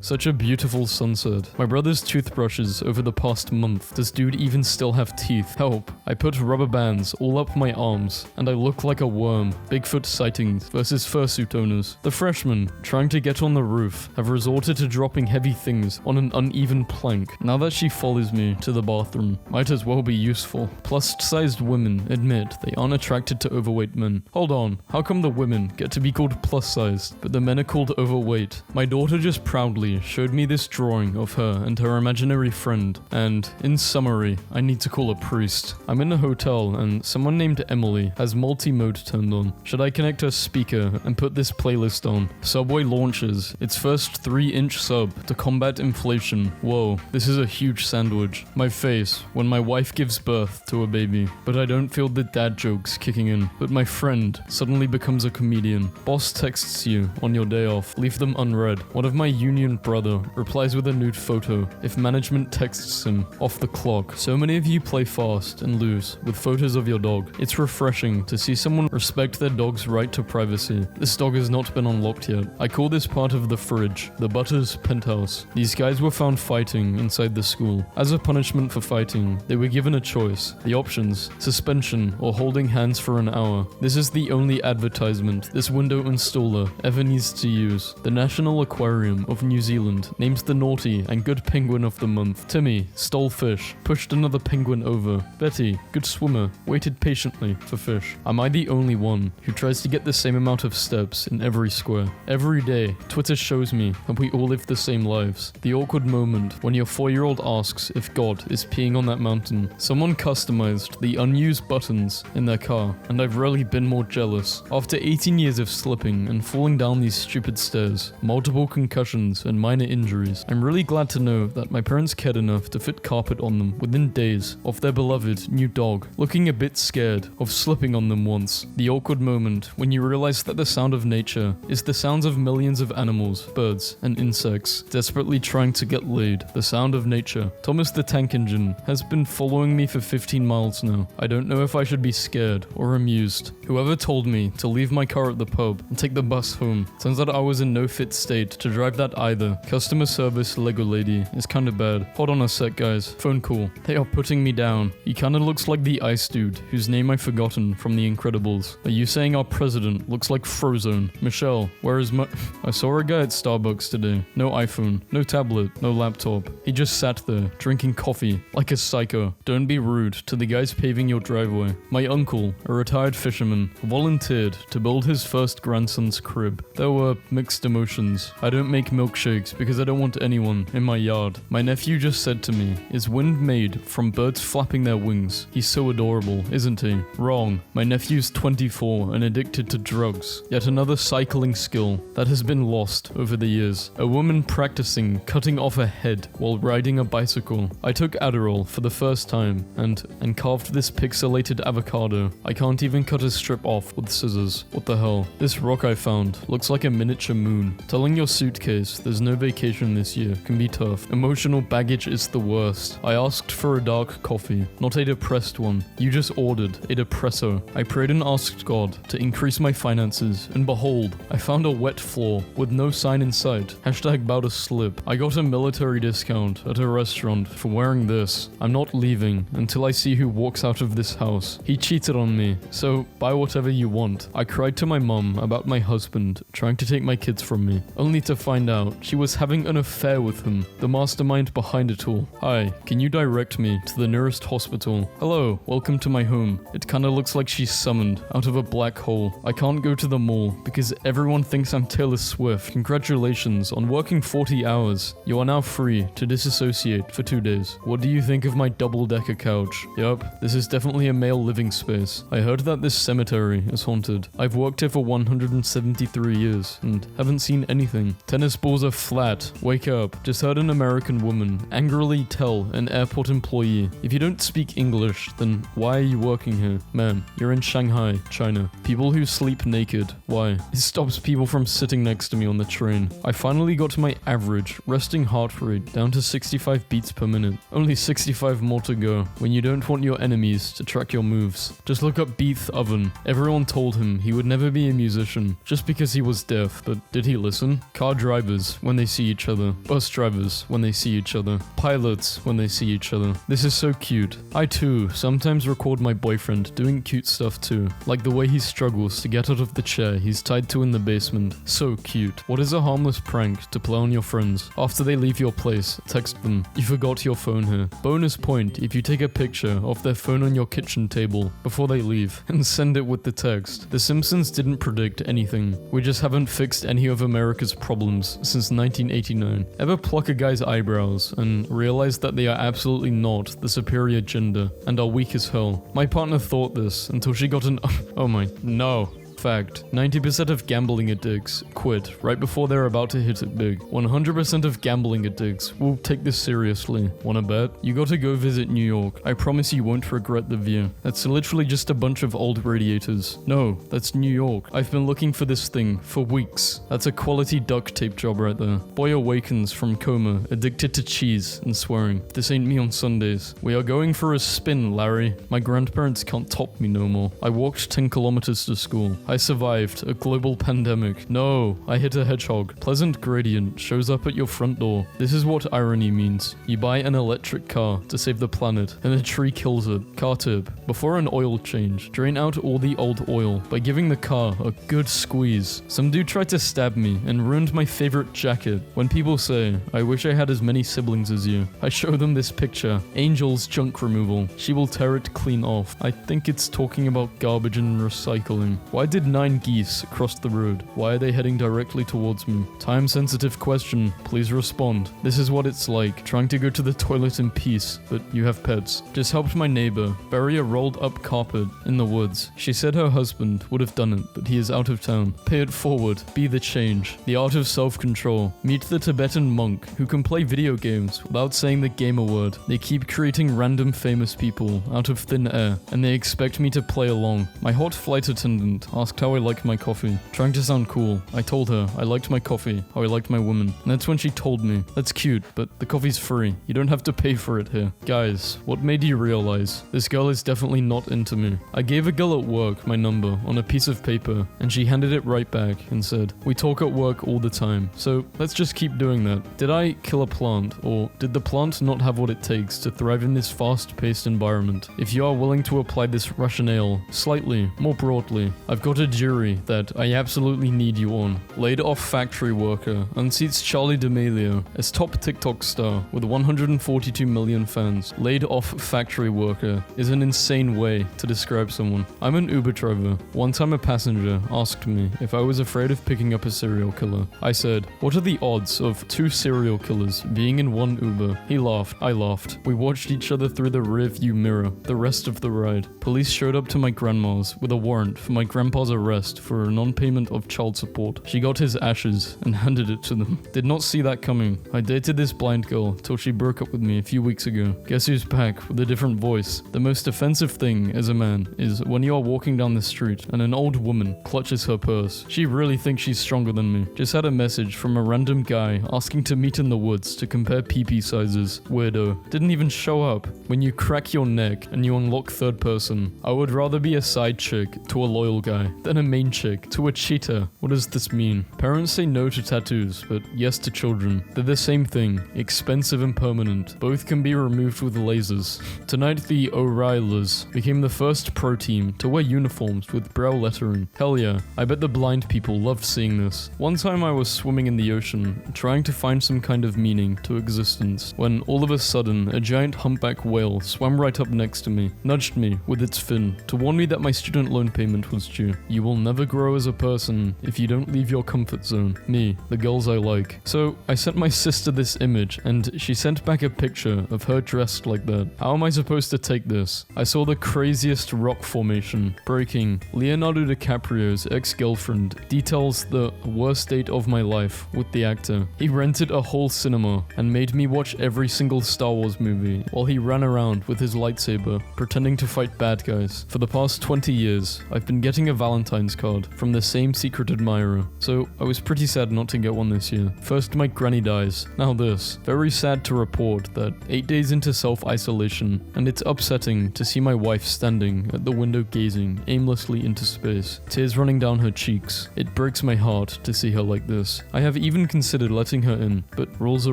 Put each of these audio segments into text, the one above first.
Such a beautiful sunset. My brother's toothbrushes over the past month. Does dude even still have teeth? Help. I put rubber bands all up my arms, and I look like a worm. Bigfoot sightings versus fursuit owners. The freshmen, trying to get on the roof, have resorted to dropping heavy things on an uneven plank. Now that she follows me to the bathroom, might as well be useful. Plus-sized women admit they aren't attracted to overweight men. Hold on, how come the women get to be called plus-sized, but the men are called overweight? My daughter just proudly showed me this drawing of her and her imaginary friend, and, in summary, I need to call a priest. I'm in a hotel and someone named Emily has multi-mode turned on. Should I connect her speaker and put this playlist on? Subway launches its first 3-inch sub to combat inflation. Whoa, this is a huge sandwich. My face when my wife gives birth to a baby. But I don't feel the dad jokes kicking in. But my friend suddenly becomes a comedian. Boss texts you on your day off. Leave them unread. One of my union brother replies with a nude photo if management texts him off the clock. So many of you play fast and lose with photos of your dog. It's refreshing to see someone respect their dog's right to privacy. This dog has not been unlocked yet. I call this part of the fridge, the Butters penthouse. These guys were found fighting inside the school. As a punishment for fighting, they were given a choice. The options: suspension or holding hands for an hour. This is the only advertisement this window installer ever needs to use. The National Aquarium of New Zealand named the naughty and good penguin of the month. Timmy stole fish, pushed another penguin over. Betty, good swimmer, waited patiently for fish. Am I the only one who tries to get the same amount of steps in every square? Every day, Twitter shows me that we all live the same lives. The awkward moment when your 4-year-old asks if God is peeing on that mountain. Someone customized the unused buttons in their car, and I've rarely been more jealous. After 18 years of slipping and falling down these stupid stairs, multiple concussions and minor injuries, I'm really glad to know that my parents cared enough to fit carpet on them within days of their beloved new dog, looking a bit scared of slipping on them once. The awkward moment when you realize that the sound of nature is the sounds of millions of animals, birds, and insects desperately trying to get laid. The sound of nature. Thomas the Tank Engine has been following me for 15 miles now. I don't know if I should be scared or amused. Whoever told me to leave my car at the pub and take the bus home, turns out I was in no fit state to drive that either. Customer service Lego lady is kinda bad. Hold on a sec, guys. Phone call. They are putting me down. He kinda looks like the ice dude whose name I've forgotten from The Incredibles. Are you saying our president looks like Frozone? Michelle, where is my... I saw a guy at Starbucks today. No iPhone, no tablet, no laptop. He just sat there, drinking coffee, like a psycho. Don't be rude to the guys paving your driveway. My uncle, a retired fisherman, volunteered to build his first grandson's crib. There were mixed emotions. I don't make milkshakes because I don't want anyone in my yard. My nephew just said to me, is wind made from birds flapping their wings? He's so adorable, isn't he? Wrong. My nephew's 24 and addicted to drugs. Yet another cycling skill that has been lost over the years. A woman practicing cutting off her head while riding a bicycle. I took Adderall for the first time and carved this pixelated avocado. I can't even cut a strip off with scissors. What the hell? This rock I found looks like a miniature moon. Telling your suitcase there's no vacation this year can be tough. Emotional baggage is the worst. I asked for a dark coffee, not a depressed one. You just ordered a depresso. I prayed and asked God to increase my finances, and behold, I found a wet floor with no sign in sight. Hashtag about to slip. I got a military discount at a restaurant for wearing this. I'm not leaving until I see who walks out of this house. He cheated on me, so buy whatever you want. I cried to my mum about my husband trying to take my kids from me, only to find out she was having an affair with him, the mastermind behind it all. Hi, can you direct me to the nearest hospital? Hello, welcome to my home. It kinda looks like she's summoned out of a black hole. I can't go to the mall because everyone thinks I'm Taylor Swift. Congratulations on working 40 hours. You are now free to disassociate for 2 days. What do you think of my double-decker couch? Yup, this is definitely a male living space. I heard that this cemetery is haunted. I've worked here for 173 years and haven't seen anything. Tennis balls are flat. Wake up. Just heard an American woman angrily tell an airport employee, if you don't speak English, then why are you working here? Ma'am, you're in Shanghai, China. People who sleep naked. Why? It stops people from sitting next to me on the train. I finally got my average resting heart rate down to 65 beats per minute. Only 65 more to go when you don't want your enemies to track your moves. Just look up beef oven Everyone told him he would never be a musician just because he was deaf, but did he listen? Car drivers when they see each other, bus drivers when they see each other, pilots when they see each other. This is so cute. I too sometimes record my boyfriend doing cute stuff too, like the way he struggles to get out of the chair he's tied to in the basement. So cute. What is a harmless prank to play on your friends? After they leave your place, text them, "You forgot your phone here." Bonus point if you take a picture of their phone on your kitchen table before they leave and send it with the text. The Simpsons didn't predict anything. We just haven't fixed any of America's problems since 1989. Ever pluck a guy's eyebrows and realize that they are absolutely not the superior gender and are weak as hell? My partner thought this until she got an oh my, no. Fact, 90% of gambling addicts quit right before they're about to hit it big. 100% of gambling addicts will take this seriously. Wanna bet? You gotta go visit New York. I promise you won't regret the view. That's literally just a bunch of old radiators. No, that's New York. I've been looking for this thing for weeks. That's a quality duct tape job right there. Boy awakens from coma, addicted to cheese and swearing. This ain't me on Sundays. We are going for a spin, Larry. My grandparents can't top me no more. I walked 10 kilometers to school. I survived a global pandemic. No, I hit a hedgehog. Pleasant gradient shows up at your front door. This is what irony means. You buy an electric car to save the planet, and a tree kills it. Car tip. Before an oil change, drain out all the old oil by giving the car a good squeeze. Some dude tried to stab me and ruined my favorite jacket. When people say, "I wish I had as many siblings as you," I show them this picture. Angel's junk removal. She will tear it clean off. I think it's talking about garbage and recycling. Why did 9 geese cross the road? Why are they heading directly towards me? Time-sensitive question. Please respond. This is what it's like, trying to go to the toilet in peace, but you have pets. Just helped my neighbor bury a rolled-up carpet in the woods. She said her husband would have done it, but he is out of town. Pay it forward. Be the change. The art of self-control. Meet the Tibetan monk who can play video games without saying the gamer word. They keep creating random famous people out of thin air, and they expect me to play along. My hot flight attendant asked how I like my coffee. Trying to sound cool, I told her I liked my coffee, how I liked my woman. And that's when she told me, "That's cute, but the coffee's free. You don't have to pay for it here." Guys, what made you realize this girl is definitely not into me? I gave a girl at work my number on a piece of paper, and she handed it right back and said, "We talk at work all the time, so let's just keep doing that." Did I kill a plant, or did the plant not have what it takes to thrive in this fast-paced environment? If you are willing to apply this rationale slightly more broadly, I've got a jury that I absolutely need you on. Laid off factory worker unseats Charli D'Amelio as top TikTok star with 142 million fans. Laid off factory worker is an insane way to describe someone. I'm an Uber driver. One time a passenger asked me if I was afraid of picking up a serial killer. I said, "What are the odds of 2 serial killers being in one Uber?" He laughed. I laughed. We watched each other through the rearview mirror the rest of the ride. Police showed up to my grandma's with a warrant for my grandpa's arrest for non-payment of child support. She got his ashes and handed it to them. Did not see that coming. I dated this blind girl till she broke up with me a few weeks ago. Guess who's back with a different voice? The most offensive thing as a man is when you are walking down the street and an old woman clutches her purse. She really thinks she's stronger than me. Just had a message from a random guy asking to meet in the woods to compare pee-pee sizes. Weirdo. Didn't even show up. When you crack your neck and you unlock third person, I would rather be a side chick to a loyal guy than a main chick to a cheater. What does this mean? Parents say no to tattoos, but yes to children. They're the same thing. Expensive and permanent. Both can be removed with lasers. Tonight the O'Reillys became the first pro team to wear uniforms with braille lettering. Hell yeah. I bet the blind people loved seeing this. One time I was swimming in the ocean, trying to find some kind of meaning to existence, when all of a sudden a giant humpback whale swam right up next to me, nudged me with its fin to warn me that my student loan payment was due. You will never grow as a person if you don't leave your comfort zone. Me, the girls I like. So I sent my sister this image and she sent back a picture of her dressed like that. How am I supposed to take this? I saw the craziest rock formation. Breaking. Leonardo DiCaprio's ex-girlfriend details the worst date of my life with the actor. He rented a whole cinema and made me watch every single Star Wars movie while he ran around with his lightsaber pretending to fight bad guys. For the past 20 years, I've been getting a Valentine's card from the same secret admirer. So I was pretty sad not to get one this year. First my granny dies, now this. Very sad to report that 8 days into self-isolation, and it's upsetting to see my wife standing at the window gazing aimlessly into space, tears running down her cheeks. It breaks my heart to see her like this. I have even considered letting her in, but rules are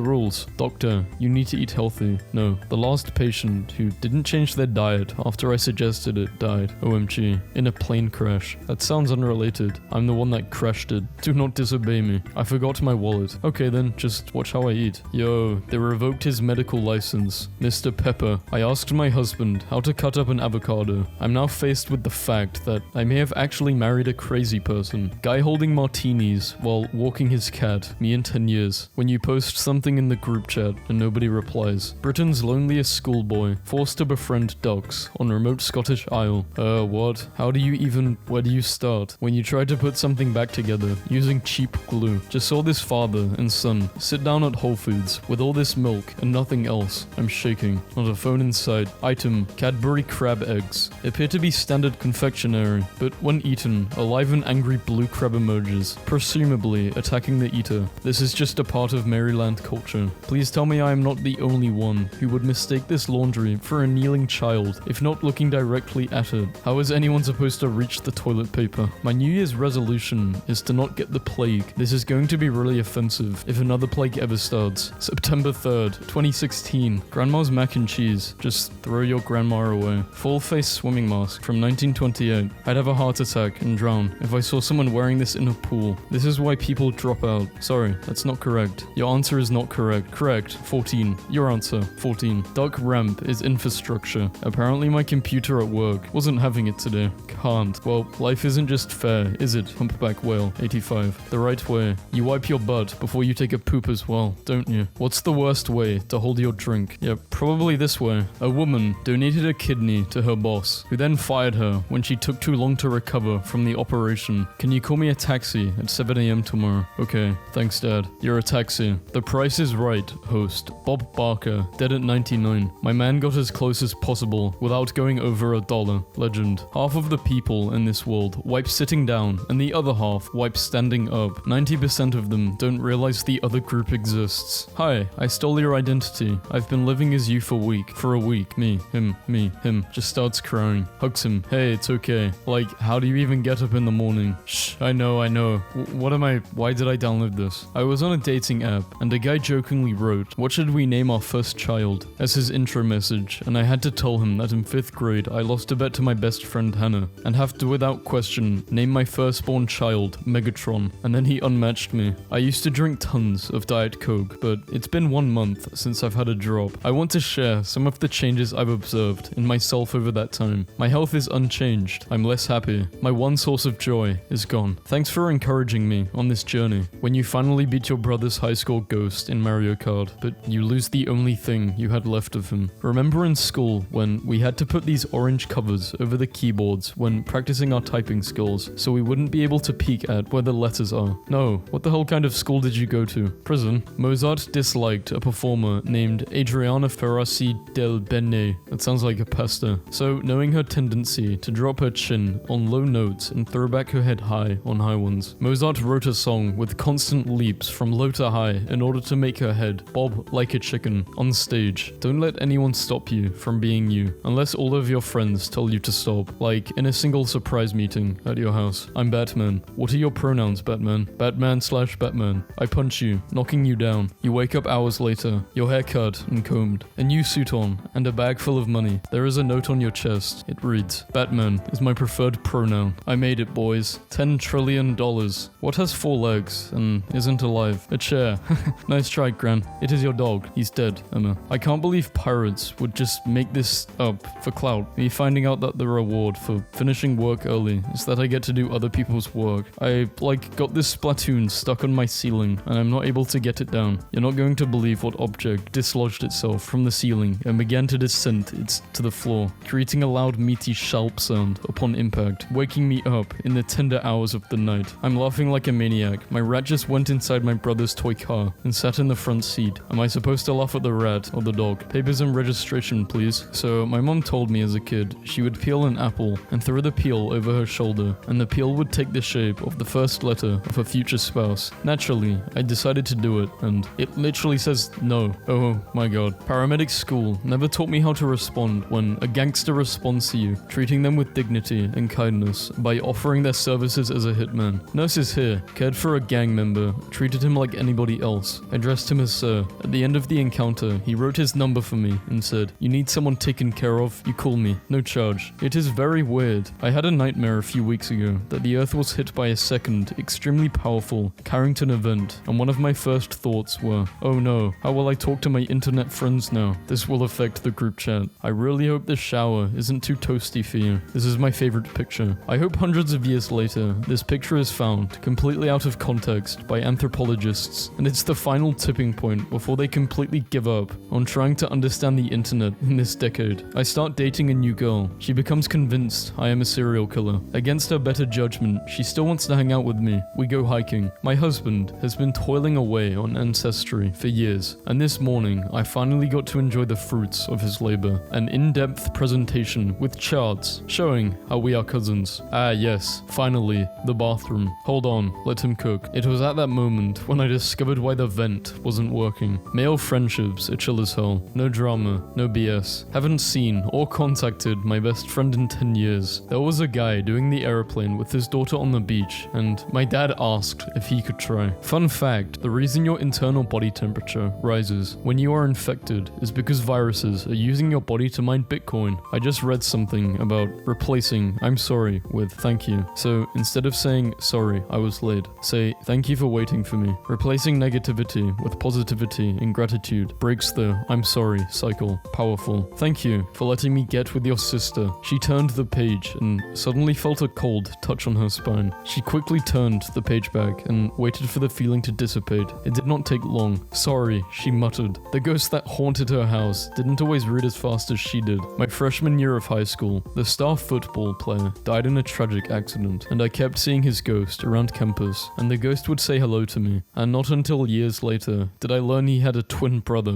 rules. Doctor, you need to eat healthy. No, the last patient who didn't change their diet after I suggested it died. OMG. In a plane crash. That sounds unrelated. I'm the one that crashed it. Do not disobey me. I forgot my wallet. Okay then, just watch how I eat. Yo, they revoked his medical license. Mr. Pepper. I asked my husband how to cut up an avocado. I'm now faced with the fact that I may have actually married a crazy person. Guy holding martinis while walking his cat. Me in 10 years. When you post something in the group chat and nobody replies. Britain's loneliest schoolboy. Forced to befriend ducks on remote Scottish Isle. What? How do you even... Where do you start? When you try to put something back together using cheap glue. Just saw this father and son sit down at Whole Foods with all this milk and nothing else. I'm shaking. Not a phone in sight. Item, Cadbury crab eggs. Appear to be standard confectionery, but when eaten, alive and angry blue crab emojis, presumably attacking the eater. This is just a part of Maryland culture. Please tell me I am not the only one who would mistake this laundry for a kneeling child, if not looking directly at it. How is anyone supposed to reach the toilet paper? My New Year's resolution is to not get the plague. This is going to be really offensive if another plague ever starts. September 3rd, 2016. Grandma's mac and cheese. Just throw your grandma away. Full face swimming mask from 1928. I'd have a heart attack and drown if I saw someone wearing this in a pool. This is why people drop out. Sorry, that's not correct. Your answer is not correct. Correct. 14. Your answer. 14. Duck ramp is infrastructure. Apparently my computer at work wasn't having it today. Can't. Well, life isn't just fair, is it? Humpback whale. 85. The right way. You wipe your butt before you take a poop as well, don't you? What's the worst way to hold your drink? Yep, probably this way. A woman donated a kidney to her boss, who then fired her when she took too long to recover from the operation. Can you call me a taxi at 7 a.m. tomorrow? Okay, thanks dad. You're a taxi. The Price is Right host, Bob Barker, dead at 99. My man got as close as possible without going over $1. Legend. Half of the people in this world wipe sitting down and the other half wipe standing up. 90% of them don't realize the other group exists. Hi, I stole your identity. I've been living as you for a week. Me, him. Just starts crying. Hugs him. Hey, it's okay. Like, how do you even get up in the morning? Shh, I know. Why did I download this? I was on a dating app and a guy jokingly wrote, "What should we name our first child?" as his intro message, and I had to tell him that in 5th grade I lost a bet to my best friend Hannah and have to without question name my firstborn child Megatron, and then he unmatched me. I used to drink tons of Diet Coke, but it's been 1 month since I've had a drop. I want to share some of the changes I've observed in myself over that time. My health is unchanged. I'm less happy. My one source of joy is gone. Thanks for encouraging me on this journey. When you finally beat your brother's high score ghost in Mario Kart, but you lose the only thing you had left of him. Remember in school when we had to put these orange covers over the keyboards when practicing our typing skills so we wouldn't be able to peek at where the letters are? No, what the hell kind of school did you go to? Prison. Mozart disliked a performer named Adriana Ferrasi del Bene. That sounds like a pasta. So knowing her tendency to drop her chin on low notes and throw back her head high on high ones, Mozart wrote a song with constant leaps from low to high in order to make her head bob like a chicken on stage. Don't let anyone stop you from being you, unless all of your friends tell you to stop, like in a single surprise meeting at your house. I'm Batman. What are your pronouns, Batman? Batman/Batman. I punch you, knocking you down. You wake up hours later, your hair cut and combed, a new suit on, and a bag full of money. There is a note on your chest. It reads, "Batman is my preferred pronoun. I made it, boys. $10 trillion. What has 4 legs and isn't alive? A chair. Nice try, Gran. It is your dog. He's dead, Emma. I can't believe pirates would just make this up for clout. Me finding out that the reward for finishing work early is that I get to do other people's work. I, got this Splatoon stuck on my ceiling and I'm not able to get it down. You're not going to believe what object dislodged itself from the ceiling and began to descend to the floor, creating a loud meaty sharp sound upon impact, waking me up in the tender hours of the night. I'm laughing like a maniac. My rat just went inside my brother's toy car and sat in the front seat. Am I supposed to laugh at the rat or the dog? Papers and registration, please. So my mom told me as a kid she would peel an apple and throw the peel over her her shoulder, and the peel would take the shape of the first letter of her future spouse. Naturally, I decided to do it, and it literally says no. Oh my god. Paramedic school never taught me how to respond when a gangster responds to you, treating them with dignity and kindness by offering their services as a hitman. Nurses here cared for a gang member, treated him like anybody else, addressed him as sir. At the end of the encounter, he wrote his number for me and said, "You need someone taken care of, you call me, no charge." It is very weird. I had a nightmare a few weeks ago that the earth was hit by a second, extremely powerful Carrington event, and one of my first thoughts were, oh no, how will I talk to my internet friends now? This will affect the group chat. I really hope this shower isn't too toasty for you. This is my favorite picture. I hope hundreds of years later, this picture is found, completely out of context, by anthropologists, and it's the final tipping point before they completely give up on trying to understand the internet in this decade. I start dating a new girl. She becomes convinced I am a serial killer. Against her better judgment, she still wants to hang out with me. We go hiking. My husband has been toiling away on Ancestry for years, and this morning I finally got to enjoy the fruits of his labor. An in-depth presentation with charts showing how we are cousins. Ah yes, finally, the bathroom. Hold on, let him cook. It was at that moment when I discovered why the vent wasn't working. Male friendships are chill as hell. No drama, no BS. Haven't seen or contacted my best friend in 10 years. There was a guy doing the airplane with his daughter on the beach, and my dad asked if he could try. Fun fact, the reason your internal body temperature rises when you are infected is because viruses are using your body to mine Bitcoin. I just read something about replacing "I'm sorry" with "thank you." So instead of saying "sorry, I was late," say "thank you for waiting for me." Replacing negativity with positivity and gratitude breaks the "I'm sorry" cycle. Powerful. Thank you for letting me get with your sister. She turned the page and suddenly felt a cold touch on her spine. She quickly turned the page back and waited for the feeling to dissipate. It did not take long. "Sorry," she muttered. The ghost that haunted her house didn't always read as fast as she did. My freshman year of high school, the star football player died in a tragic accident, and I kept seeing his ghost around campus, and the ghost would say hello to me. And not until years later did I learn he had a twin brother